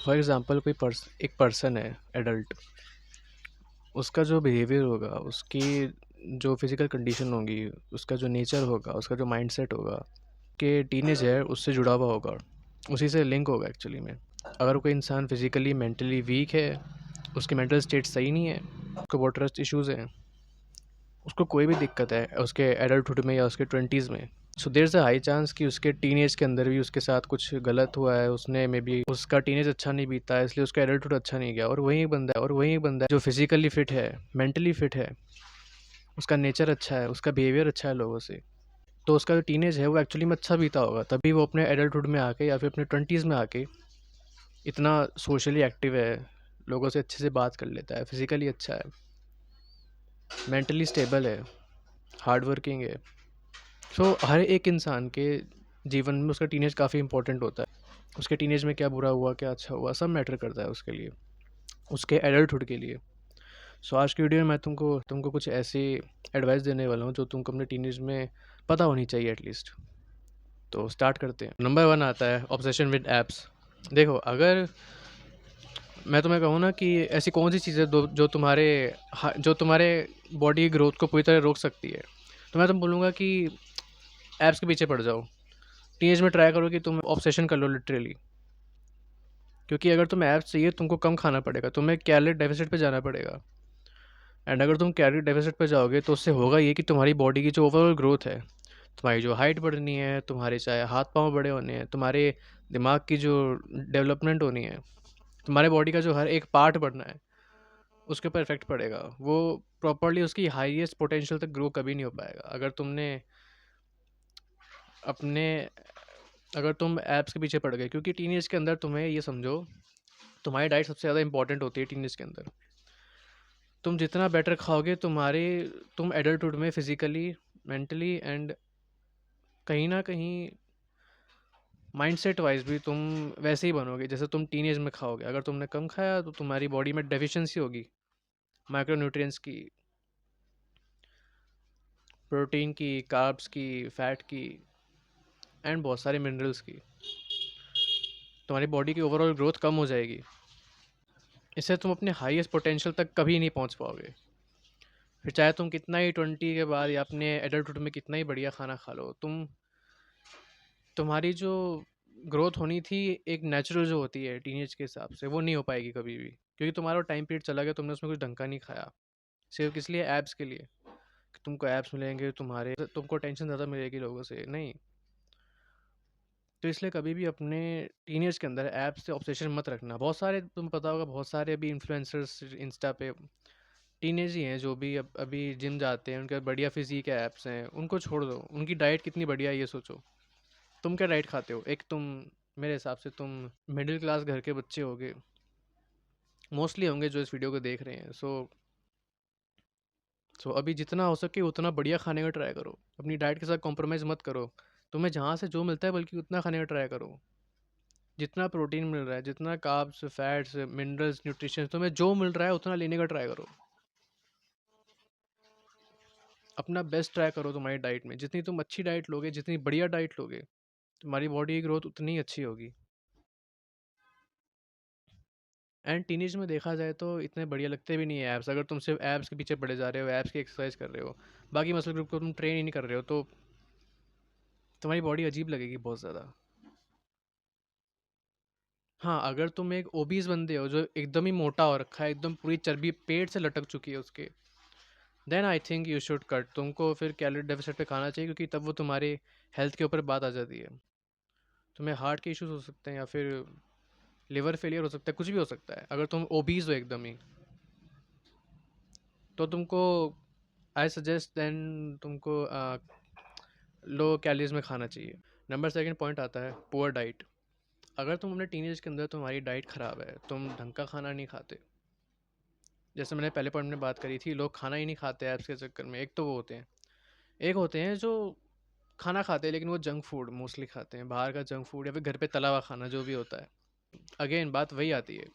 For example एक person है adult, उसका जो बिहेवियर होगा, उसकी जो फिज़िकल कंडीशन होगी, उसका जो नेचर होगा, उसका जो माइंडसेट होगा, कि टीनेज है उससे जुड़ा हुआ होगा, उसी से लिंक होगा एक्चुअली में। अगर कोई इंसान फिज़िकली मेंटली वीक है, उसकी मेंटल स्टेट सही नहीं है, उसको बहुत ट्रस्ट इश्यूज़ हैं, उसको कोई भी दिक्कत है उसके एडल्टहुड में या उसके 20s में, so there is a high chance कि उसके टीनेज के अंदर भी उसके साथ कुछ गलत हुआ है, उसने मे बी उसका टीनेज अच्छा नहीं बीता है, इसलिए उसका एडल्टहुड अच्छा नहीं गया। और वही एक बंदा है जो फिज़िकली फ़िट है, मेंटली फ़िट है, उसका नेचर अच्छा है, उसका बिहेवियर अच्छा है लोगों से, तो उसका जो टीनेज है वो एक्चुअली में अच्छा बीता होगा, तभी वो अपने एडल्टहुड में आके या फिर अपने 20s में आके इतना सोशली एक्टिव है, लोगों से अच्छे से बात कर लेता है, फिज़िकली अच्छा है, मेंटली स्टेबल है, हार्ड वर्किंग है। सो हर एक इंसान के जीवन में उसका टीनेज काफ़ी इंपॉर्टेंट होता है। उसके टीनेज में क्या बुरा हुआ, क्या अच्छा हुआ, सब मैटर करता है उसके लिए, उसके एडल्टहुड के लिए। सो आज की वीडियो में मैं तुमको तुमको कुछ ऐसी एडवाइस देने वाला हूँ जो तुमको अपने टीनेज में पता होनी चाहिए एटलीस्ट। तो स्टार्ट करते हैं। नंबर 1 आता है ऑब्सेशन विद एप्स। देखो, अगर मैं तुम्हें कहूँ ना कि ऐसी कौन सी चीज़ है जो तुम्हारे बॉडी की ग्रोथ को पूरी तरह रोक सकती है, तो मैं बोलूँगा कि ऐप्स के पीछे पड़ जाओ। टीनेज में ट्राई करो कि तुम ऑब्सेशन कर लो लिटरली, क्योंकि अगर तुम्हें ऐप्स चाहिए तुमको कम खाना पड़ेगा, तुम्हें कैलोरी डेफिसिट पे जाना पड़ेगा। एंड अगर तुम कैलोरी डेफिसिट पे जाओगे तो उससे होगा ये कि तुम्हारी बॉडी की जो ओवरऑल ग्रोथ है, तुम्हारी जो हाइट बढ़नी है, तुम्हारे चाहे हाथ पाँव बड़े होने हैं, तुम्हारे दिमाग की जो डेवलपमेंट होनी है, तुम्हारे बॉडी का जो हर एक पार्ट बढ़ना है, उसके ऊपर इफेक्ट पड़ेगा। वो प्रॉपरली उसकी हाईएस्ट पोटेंशियल तक ग्रो कभी नहीं हो पाएगा अपने अगर तुम ऐप्स के पीछे पड़ गए। क्योंकि टीनेज के अंदर तुम्हें ये समझो, तुम्हारी डाइट सबसे ज़्यादा इंपॉर्टेंट होती है टीनेज के अंदर। तुम जितना बेटर खाओगे, तुम एडल्टहुड में फिजिकली, मेंटली एंड कहीं ना कहीं माइंडसेट वाइज भी तुम वैसे ही बनोगे जैसे तुम टीनेज में खाओगे। अगर तुमने कम खाया तो तुम्हारी बॉडी में डेफिशिएंसी होगी माइक्रोन्यूट्रिएंट्स की, प्रोटीन की, कार्ब्स की, फैट की एंड बहुत सारे मिनरल्स की। तुम्हारी बॉडी की ओवरऑल ग्रोथ कम हो जाएगी, इससे तुम अपने हाईएस्ट पोटेंशियल तक कभी नहीं पहुंच पाओगे। फिर चाहे तुम कितना ही 20 के बाद या अपने एडल्टहुड में कितना ही बढ़िया खाना खा लो, तुम्हारी जो ग्रोथ होनी थी एक नेचुरल जो होती है टीनेज के हिसाब से, वो नहीं हो पाएगी कभी भी, क्योंकि तुम्हारा टाइम पीरियड चला गया, तुमने उसमें कुछ ढंग का नहीं खाया, सिर्फ किस लिए, एब्स के लिए कि तुमको एब्स मिलेंगे, तुमको टेंशन ज़्यादा मिलेगी लोगों से, नहीं। तो इसलिए कभी भी अपने टीनेज के अंदर ऐप से ऑब्सेशन मत रखना। बहुत सारे, तुम्हें पता होगा, बहुत सारे अभी इन्फ्लुएंसर्स इंस्टा पे टीनेज ही हैं जो भी अभी जिम जाते हैं, उनके बढ़िया फिजिक है, ऐप्स हैं, उनको छोड़ दो। उनकी डाइट कितनी बढ़िया है ये सोचो। तुम क्या डाइट खाते हो? एक तुम, मेरे हिसाब से तुम मिडिल क्लास घर के बच्चे होगे, मोस्टली होंगे जो इस वीडियो को देख रहे हैं। सो अभी जितना हो सके उतना बढ़िया खाने का ट्राई करो, अपनी डाइट के साथ कॉम्प्रोमाइज़ मत करो। तुम्हें जहाँ से जो मिलता है बल्कि उतना खाने का ट्राई करो, जितना प्रोटीन मिल रहा है, जितना कार्ब्स, फैट्स, मिनरल्स, न्यूट्रिशन तुम्हें जो मिल रहा है उतना लेने का ट्राई करो। अपना बेस्ट ट्राई करो तुम्हारी डाइट में। जितनी तुम अच्छी डाइट लोगे, जितनी बढ़िया डाइट लोगे, तुम्हारी बॉडी की ग्रोथ उतनी ही अच्छी होगी। एंड टीनेज में देखा जाए तो इतने बढ़िया लगते भी नहीं है एब्स। अगर तुम सिर्फ एब्स के पीछे पड़े जा रहे हो, एब्स की एक्सरसाइज कर रहे हो, बाकी मसल ग्रुप को तुम ट्रेन ही नहीं कर रहे हो, तो तुम्हारी बॉडी अजीब लगेगी बहुत ज़्यादा। हाँ, अगर तुम एक ओबीज बंदे हो जो एकदम ही मोटा हो रखा है, एकदम पूरी चर्बी पेट से लटक चुकी है उसके, then I think you should cut. तुमको फिर कैलोरी डेफिसिट पे खाना चाहिए, क्योंकि तब वो तुम्हारे हेल्थ के ऊपर बात आ जाती है। तुम्हें हार्ट के इश्यूज हो सकते हैं, या फिर लिवर फेलियर हो सकता है, कुछ भी हो सकता है अगर तुम ओबीज हो एकदम ही। तो तुमको, आई सजेस्ट देन, तुमको लो कैलोरीज में खाना चाहिए। नंबर सेकंड पॉइंट आता है पुअर डाइट। अगर तुम अपने टीनेज के अंदर तुम्हारी डाइट ख़राब है, तुम ढंग का खाना नहीं खाते, जैसे मैंने पहले पॉइंट में बात करी थी, लोग खाना ही नहीं खाते ऐप्स के चक्कर में। एक तो वो होते हैं, एक होते हैं जो खाना खाते हैं लेकिन वो जंक फूड मोस्टली खाते हैं, बाहर का जंक फूड या फिर घर पे तला हुआ खाना जो भी होता है। अगेन बात वही आती है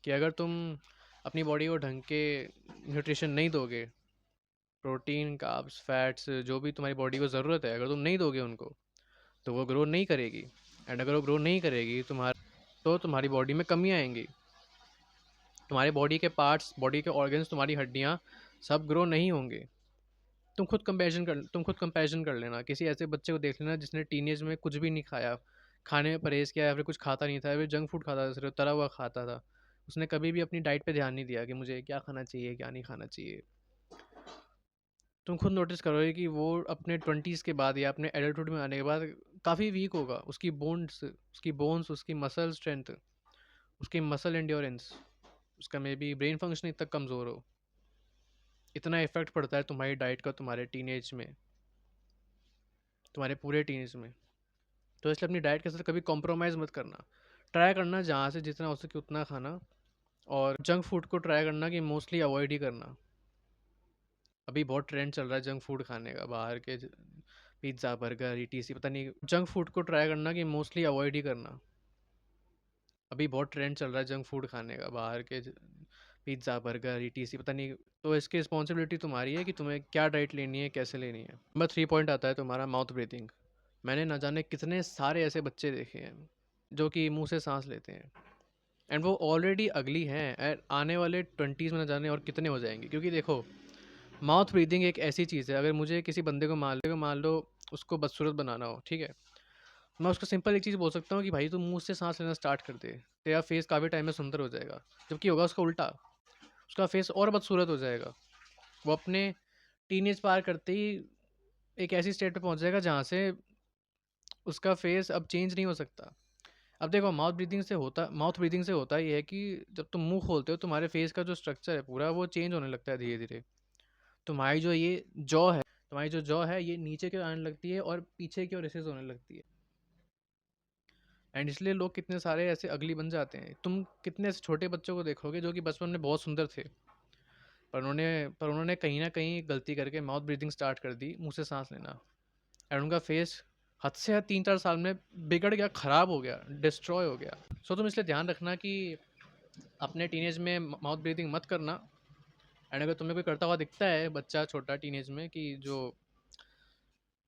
कि अगर तुम अपनी बॉडी को ढंग के न्यूट्रिशन नहीं दोगे, प्रोटीन, कार्ब्स, फैट्स, जो भी तुम्हारी बॉडी को ज़रूरत है, अगर तुम नहीं दोगे उनको, तो वो ग्रो नहीं करेगी। एंड अगर वो ग्रो नहीं करेगी, तो तुम्हारी बॉडी में कमी आएंगी। तुम्हारे बॉडी के पार्ट्स, बॉडी के ऑर्गन्स, तुम्हारी हड्डियाँ सब ग्रो नहीं होंगे। तुम खुद कंपैरिजन कर लेना, किसी ऐसे बच्चे को देख लेना जिसने टीनेज में कुछ भी नहीं खाया, खाने में परहेज़ किया या फिर कुछ खाता नहीं था, या फिर जंक फूड खाता था, सिर्फ तला हुआ खाता था। उसने कभी भी अपनी डाइट पे ध्यान नहीं दिया कि मुझे क्या खाना चाहिए, क्या नहीं खाना चाहिए। तुम खुद नोटिस करोगे कि वो अपने 20s के बाद या अपने एडल्टहुड में आने के बाद काफ़ी वीक होगा। उसकी बोन्स, उसकी मसल स्ट्रेंथ, उसकी मसल एंड्योरेंस, उसका मे बी ब्रेन फंक्शन तक कमज़ोर हो। इतना इफेक्ट पड़ता है तुम्हारी डाइट का तुम्हारे टीनेज में, तुम्हारे पूरे टीनेज में। तो इसलिए अपनी डाइट के साथ कभी कॉम्प्रोमाइज़ मत करना। ट्राई करना जहाँ से जितना हो सके उतना खाना, और जंक फूड को ट्राई करना कि मोस्टली अवॉइड ही करना। अभी बहुत ट्रेंड चल रहा है जंक फूड खाने का, बाहर के पिज़्ज़ा, बर्गर, ईटीसी, पता नहीं। जंक फूड को ट्राई करना कि मोस्टली अवॉइड ही करना। अभी बहुत ट्रेंड चल रहा है जंक फूड खाने का, बाहर के पिज़्ज़ा, बर्गर, ईटीसी, पता नहीं। तो इसकी रिस्पॉन्सिबिलिटी तुम्हारी है कि तुम्हें क्या डाइट लेनी है, कैसे लेनी है। नंबर 3 पॉइंट आता है तुम्हारा माउथ ब्रीथिंग। मैंने ना जाने कितने सारे ऐसे बच्चे देखे हैं जो कि मुंह से सांस लेते हैं, एंड वो ऑलरेडी अगली हैं, एंड आने वाले 20s में ना जाने और कितने हो जाएंगे। क्योंकि देखो, माउथ ब्रीदिंग एक ऐसी चीज़ है, अगर मुझे किसी बंदे को मान लो उसको बदसूरत बनाना हो, ठीक है, मैं उसको सिंपल एक चीज़ बोल सकता हूँ कि भाई तू मुंह से सांस लेना स्टार्ट कर दे, तेरा फेस काफ़ी टाइम में सुंदर हो जाएगा। जबकि होगा उसका उल्टा, उसका फेस और बदसूरत हो जाएगा। वो अपने टीनेज पार करते ही एक ऐसी स्टेट पे पहुंच जाएगा जहाँ से उसका फेस अब चेंज नहीं हो सकता। अब देखो, माउथ ब्रीदिंग से होता ये है कि जब तुम मुंह खोलते हो, तुम्हारे फेस का जो स्ट्रक्चर है पूरा वो चेंज होने लगता है धीरे धीरे। तुम्हारी जो ये जॉ है तुम्हारी जो जॉ है ये नीचे की ओर आने लगती है और पीछे की ओर रेसेस होने लगती है। एंड इसलिए लोग कितने सारे ऐसे अगली बन जाते हैं। तुम कितने ऐसे छोटे बच्चों को देखोगे जो कि बचपन में बहुत सुंदर थे, पर उन्होंने कहीं ना कहीं गलती करके माउथ ब्रीदिंग स्टार्ट कर दी, मुंह से सांस लेना, एंड उनका फेस हद से हद 3-4 साल में बिगड़ गया, ख़राब हो गया, डिस्ट्रॉय हो गया। सो तुम इसलिए ध्यान रखना कि अपने टीनेज में माउथ ब्रीदिंग मत करना। एंड अगर तुम्हें कोई करता हुआ दिखता है बच्चा छोटा टीनेज में कि जो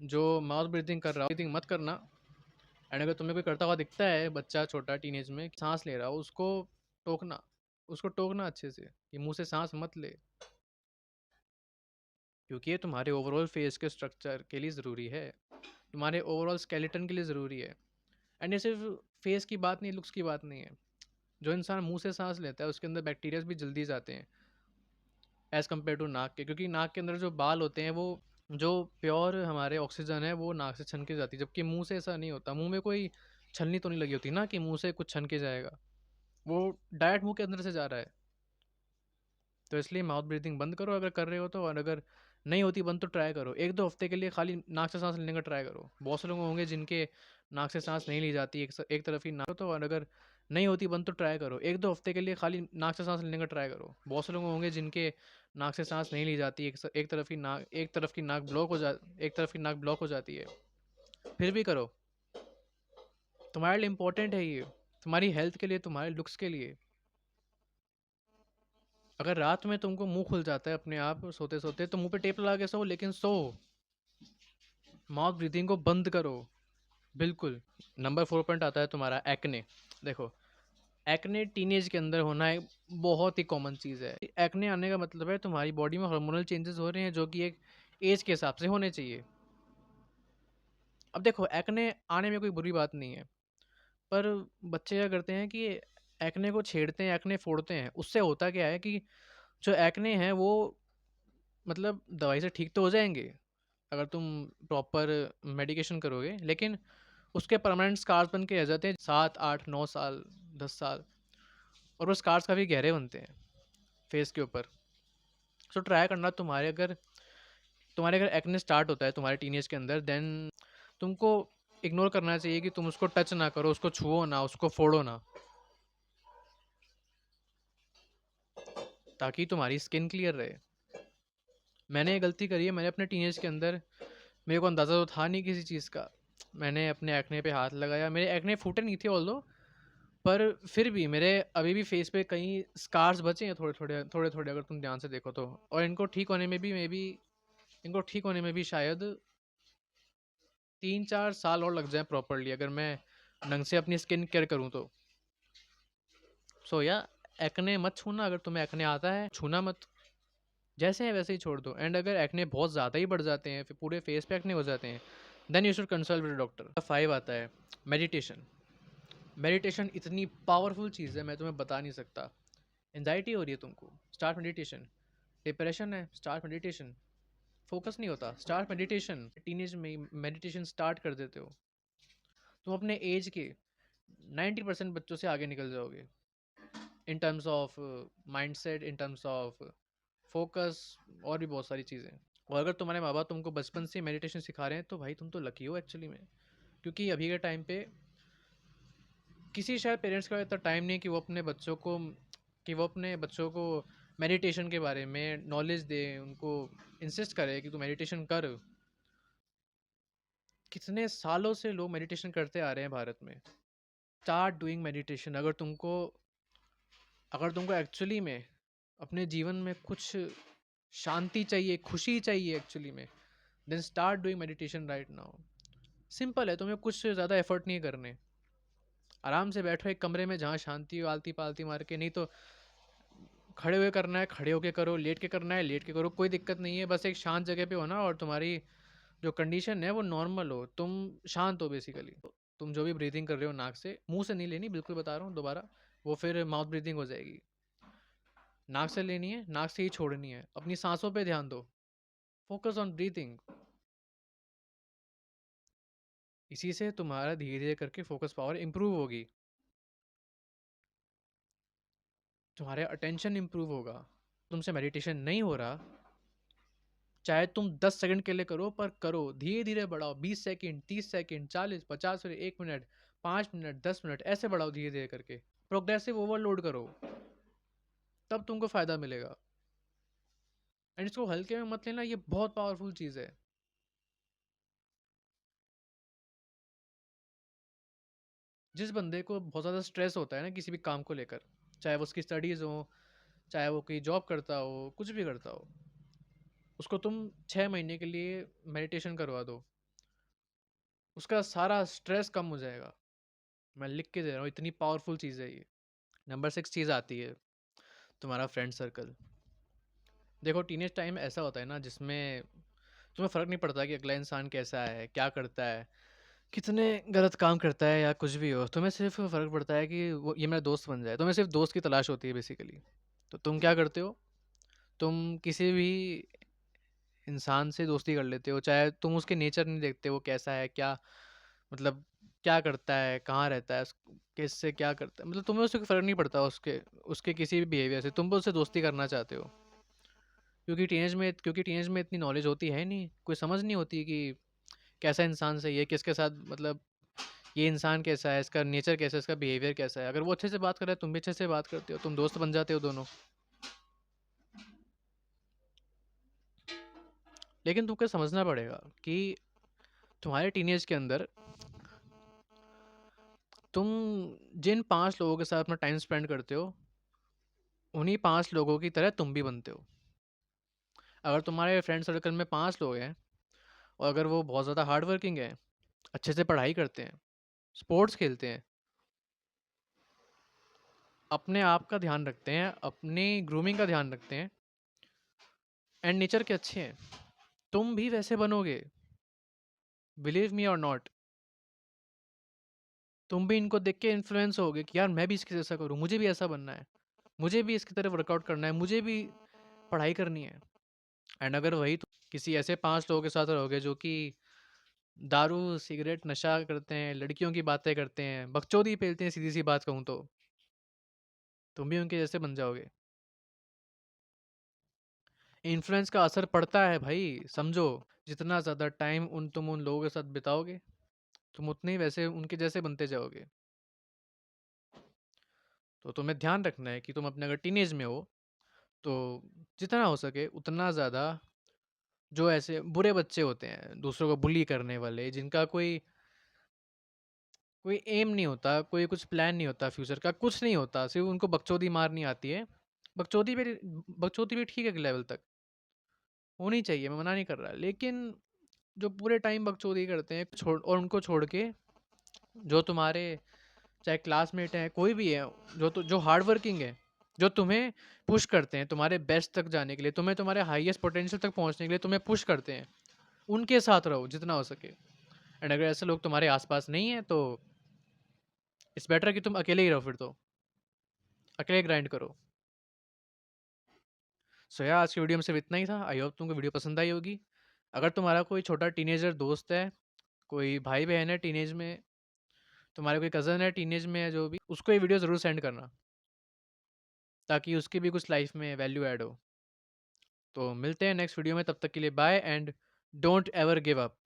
जो माउथ ब्रीदिंग मत करना। एंड अगर तुम्हें कोई करता हुआ दिखता है बच्चा छोटा टीनेज में सांस ले रहा हो, टोकना उसको टोकना अच्छे से कि मुंह से सांस मत ले, क्योंकि ये तुम्हारे ओवरऑल फेस के स्ट्रक्चर के लिए ज़रूरी है, तुम्हारे ओवरऑल स्केलेटन के लिए ज़रूरी है। एंड ये सिर्फ फेस की बात नहीं, लुक्स की बात नहीं है। जो इंसान मुंह से सांस लेता है उसके अंदर बैक्टीरियाज भी जल्दी जाते हैं एज़ कम्पेयर टू नाक के, क्योंकि नाक के अंदर जो बाल होते हैं वो जो प्योर हमारे ऑक्सीजन है वो नाक से छन के जाती है, जबकि मुंह से ऐसा नहीं होता। मुंह में कोई छलनी तो नहीं लगी होती ना कि मुंह से कुछ छन के जाएगा, वो डायरेक्ट मुंह के अंदर से जा रहा है। तो इसलिए माउथ ब्रीथिंग बंद करो अगर कर रहे हो तो, और अगर नहीं होती बंद तो ट्राई करो 1-2 हफ्ते के लिए खाली नाक से सांस लेने का ट्राई करो। बहुत से लोग होंगे जिनके नाक से सांस नहीं ली जाती, एक तरफ ही नाक, तो और अगर नहीं होती बंद तो ट्राई करो 1-2 हफ्ते के लिए खाली नाक से सांस लेने का ट्राई करो। बहुत से लोग होंगे जिनके नाक से सांस नहीं ली जाती, एक तरफ की नाक ब्लॉक हो जाती है, फिर भी करो। तुम्हारे लिए इम्पोर्टेंट है ये, तुम्हारी हेल्थ के लिए, तुम्हारे लुक्स के लिए। अगर रात में तुमको मुंह खुल जाता है अपने आप सोते सोते तो मुंह पे टेप लगा के सो, लेकिन सो, माउथ ब्रीथिंग को बंद करो, बिल्कुल। नंबर 4 पॉइंट आता है तुम्हारा एक्ने। देखो, एक्ने टीनेज के अंदर होना एक बहुत ही कॉमन चीज़ है। एक्ने आने का मतलब है तुम्हारी बॉडी में हार्मोनल चेंजेस हो रहे हैं जो कि एक एज के हिसाब से होने चाहिए। अब देखो, एक्ने आने में कोई बुरी बात नहीं है, पर बच्चे क्या करते हैं कि एक्ने को छेड़ते हैं, एक्ने फोड़ते हैं। उससे होता क्या है कि जो एक्ने हैं वो मतलब दवाई से ठीक तो हो जाएंगे अगर तुम प्रॉपर मेडिकेशन करोगे, लेकिन उसके परमानेंट स्कार्स बन के रह जाते हैं 7-8-9 साल, 10 साल, और वो स्कार्स काफ़ी गहरे बनते हैं फेस के ऊपर। सो ट्राई करना, तुम्हारे अगर एक्ने स्टार्ट होता है तुम्हारे टीनेज के अंदर, देन तुमको इग्नोर करना चाहिए कि तुम उसको टच ना करो, उसको छुओ ना, उसको फोड़ो ना, ताकि तुम्हारी स्किन क्लियर रहे। मैंने ये गलती करी है, मैंने अपने टीनेज के अंदर, मेरे को अंदाज़ा तो था नहीं किसी चीज़ का, मैंने अपने एक्ने पे हाथ लगाया। मेरे एक्ने फूटे नहीं थे ऑल्दो, पर फिर भी मेरे अभी भी फेस पे कई स्कार्स बचे हैं, थोड़े थोड़े अगर तुम ध्यान से देखो तो। और इनको ठीक होने में भी शायद 3-4 साल और लग जाए प्रॉपरली, अगर मैं ढंग से अपनी स्किन केयर करूँ तो। सो या एक्ने मत छूना, अगर तुम्हें एक्ने आता है छूना मत, जैसे हैं वैसे ही छोड़ दो। एंड अगर एक्ने बहुत ज़्यादा ही बढ़ जाते हैं, फिर पूरे फेस पे एक्ने हो जाते हैं, then you should consult with doctor. 5 आता है मेडिटेशन। मेडिटेशन इतनी पावरफुल चीज़ है, मैं तुम्हें बता नहीं सकता। एंजाइटी हो रही है तुमको, स्टार्ट मेडिटेशन। डिप्रेशन है, स्टार्ट मेडिटेशन। फोकस नहीं होता, स्टार्ट मेडिटेशन। टीनेज में मेडिटेशन स्टार्ट कर देते हो, तुम अपने एज के 90% बच्चों से आगे निकल जाओगे, in terms of mindset, in terms of focus, और भी बहुत सारी चीज़ें। और अगर तुम्हारे माँ बाप तुमको बचपन से मेडिटेशन सिखा रहे हैं तो भाई तुम तो लकी हो एक्चुअली में, क्योंकि अभी के टाइम पे किसी शायद पेरेंट्स का इतना टाइम नहीं कि वो अपने बच्चों को मेडिटेशन के बारे में नॉलेज दे, उनको इंसिस्ट करे कि तू मेडिटेशन कर। कितने सालों से लोग मेडिटेशन करते आ रहे हैं भारत में। Start doing meditation. अगर तुमको एक्चुअली में अपने जीवन में कुछ शांति चाहिए, खुशी चाहिए एक्चुअली में, then start doing meditation right now. Simple है, तुम्हें कुछ ज़्यादा एफर्ट नहीं करने। आराम से बैठो एक कमरे में जहाँ शांति हो, आलती पालती मार के, नहीं तो खड़े हुए करना है खड़े होके करो, लेट के करना है लेट के करो, कोई दिक्कत नहीं है। बस एक शांत जगह पे हो ना, और तुम्हारी जो कंडीशन है वो नॉर्मल हो, तुम शांत हो बेसिकली। तुम जो भी ब्रीदिंग कर रहे हो नाक से, मुंह से नहीं लेनी, बिल्कुल बता रहा हूँ दोबारा, वो फिर माउथ ब्रीदिंग हो जाएगी। नाक से लेनी है, नाक से ही छोड़नी है। अपनी सांसों पे ध्यान दो, फोकस ऑन ब्रीथिंग। इसी से तुम्हारा धीरे धीरे करके फोकस पावर इंप्रूव होगी, तुम्हारे अटेंशन इंप्रूव होगा। तुमसे मेडिटेशन नहीं हो रहा, चाहे तुम 10 सेकंड के लिए करो, पर करो, धीरे धीरे बढ़ाओ। 20 सेकंड, 30 सेकंड, 40, 50, फिर 1 मिनट, 5 मिनट, 10 मिनट, ऐसे बढ़ाओ धीरे धीरे करके। प्रोग्रेसिव ओवरलोड करो, तब तुमको फायदा मिलेगा। एंड इसको हल्के में मत लेना, ये बहुत पावरफुल चीज़ है। जिस बंदे को बहुत ज़्यादा स्ट्रेस होता है ना किसी भी काम को लेकर, चाहे वो उसकी स्टडीज़ हो, चाहे वो कोई जॉब करता हो, कुछ भी करता हो, उसको तुम 6 महीने के लिए मेडिटेशन करवा दो, उसका सारा स्ट्रेस कम हो जाएगा। मैं लिख के दे रहा हूँ, इतनी पावरफुल चीज़ है ये। नंबर 6 चीज़ आती है तुम्हारा फ्रेंड सर्कल। देखो टीनेज टाइम ऐसा होता है ना जिसमें तुम्हें फ़र्क नहीं पड़ता कि अगला इंसान कैसा है, क्या करता है, कितने गलत काम करता है या कुछ भी हो। तुम्हें सिर्फ फ़र्क पड़ता है कि वो ये मेरा दोस्त बन जाए। तुम्हें सिर्फ दोस्त की तलाश होती है बेसिकली। तो तुम क्या करते हो, तुम किसी भी इंसान से दोस्ती कर लेते हो, चाहे तुम उसके नेचर नहीं देखते वो कैसा है, क्या मतलब क्या करता है, कहाँ रहता है, किससे क्या करता है, मतलब तुम्हें उससे कोई फ़र्क नहीं पड़ता, उसके उसके किसी भी बिहेवियर से तुम उससे दोस्ती करना चाहते हो। क्योंकि टीनेज में इतनी नॉलेज होती है नहीं, कोई समझ नहीं होती कि कैसा इंसान सही है, किसके साथ मतलब ये इंसान कैसा है, इसका नेचर कैसा है, इसका बिहेवियर कैसा है। अगर वो अच्छे से बात कर रहा है, तुम भी अच्छे से बात करते हो, तुम दोस्त बन जाते हो दोनों। लेकिन तुमको समझना पड़ेगा कि तुम्हारे टीनेज के अंदर तुम जिन 5 लोगों के साथ अपना टाइम स्पेंड करते हो, उन्हीं 5 लोगों की तरह तुम भी बनते हो। अगर तुम्हारे फ्रेंड सर्कल में 5 लोग हैं, और अगर वो बहुत ज़्यादा हार्ड वर्किंग है, अच्छे से पढ़ाई करते हैं, स्पोर्ट्स खेलते हैं, अपने आप का ध्यान रखते हैं, अपनी ग्रूमिंग का ध्यान रखते हैं, एंड नेचर के अच्छे हैं, तुम भी वैसे बनोगे। बिलीव मी और नॉट, तुम भी इनको देख के इन्फ्लुएंस होगे कि यार मैं भी इसके जैसा करूँ, मुझे भी ऐसा बनना है, मुझे भी इसकी तरह वर्कआउट करना है, मुझे भी पढ़ाई करनी है। एंड अगर वही तुम किसी ऐसे 5 लोगों के साथ रहोगे जो कि दारू सिगरेट नशा करते हैं, लड़कियों की बातें करते हैं, बकचोदी पेलते हैं, सीधी सी बात कहूँ तो तुम भी उनके जैसे बन जाओगे। इन्फ्लुएंस का असर पड़ता है भाई, समझो। जितना ज़्यादा टाइम तुम उन लोगों के साथ बिताओगे, तुम उतने ही वैसे उनके जैसे बनते जाओगे। तो तुम्हें ध्यान रखना है कि तुम अपने अगर टीनेज में हो, तो जितना हो सके उतना ज़्यादा जो ऐसे बुरे बच्चे होते हैं, दूसरों को बुली करने वाले, जिनका कोई कोई एम नहीं होता, कोई कुछ प्लान नहीं होता फ्यूचर का, कुछ नहीं होता, सिर्फ उनको बकचोदी मारनी आती है। बकचोदी भी बकचोदी भी ठीक है, एक लेवल तक होनी चाहिए, मैं मना नहीं कर रहा, लेकिन जो पूरे टाइम बकचोदी करते हैं छोड़, और उनको छोड़ के जो तुम्हारे चाहे क्लासमेट है, कोई भी है, जो हार्ड वर्किंग है, जो तुम्हें पुश करते हैं तुम्हारे बेस्ट तक जाने के लिए, तुम्हें तुम्हारे हाईएस्ट पोटेंशियल तक पहुंचने के लिए तुम्हें पुश करते हैं, उनके साथ रहो जितना हो सके। एंड अगर ऐसे लोग तुम्हारे आसपास नहीं है तो इट्स बेटर कि तुम अकेले ही रहो, फिर तो अकेले ग्राइंड करो। सो यार, आज की वीडियो में सिर्फ इतना ही था। आई होप तुमको वीडियो पसंद आई होगी। अगर तुम्हारा कोई छोटा टीनेजर दोस्त है, कोई भाई बहन है टीनेज में, तुम्हारे कोई कज़न है टीनेज में है, जो भी, उसको ये वीडियो ज़रूर सेंड करना, ताकि उसकी भी कुछ लाइफ में वैल्यू ऐड हो। तो मिलते हैं नेक्स्ट वीडियो में, तब तक के लिए bye and don't ever give up.